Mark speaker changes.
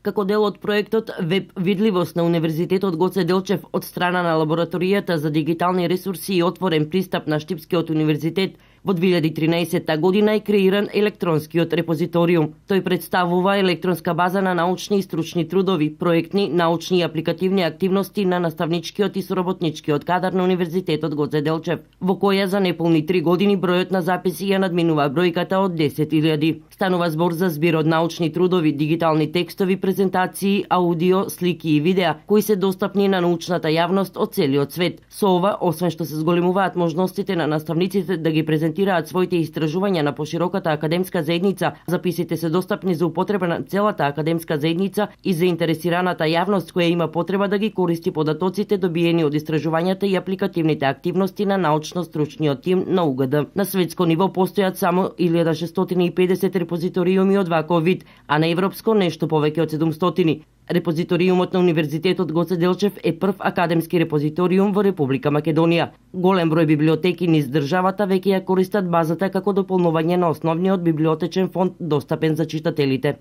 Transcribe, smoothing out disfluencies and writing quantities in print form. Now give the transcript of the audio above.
Speaker 1: Како дел од проектот Веб видливост на Универзитетот Гоце Делчев од страна на Лабораторијата за дигитални ресурси и отворен пристап на Штипскиот универзитет, во 2013 година е креиран електронскиот репозиториум. Тој представува електронска база на научни и стручни трудови, проектни, научни и апликативни активности на наставничкиот и соработничкиот кадар на Универзитетот Гоце Делчев, во која за неполни 3 години бројот на записи ја надминува бројката од 10.000. Станува збор за збир од научни трудови, дигитални текстови, презентации, аудио, слики и видеа, кои се достапни на научната јавност од целиот свет. Со ова, освен што се зголемуваат можностите на наставниците да ги презентираат своите истражувања на пошироката академска заедница, записите се достапни за употреба на целата академска заедница и заинтересираната јавност која има потреба да ги користи податоците добиени од истражувањата и апликативните активности на научно-стручниот тим на УГД. На светско ниво постојат само 1650 репозиториуми од ваков вид, а на европско нешто повеќе од 700. Репозиториумот на Универзитетот Гоце Делчев е прв академски репозиториум во Република Македонија. Голем број библиотеки низ државата веќе ја користат базата како дополнување на основниот библиотечен фонд достапен за читателите.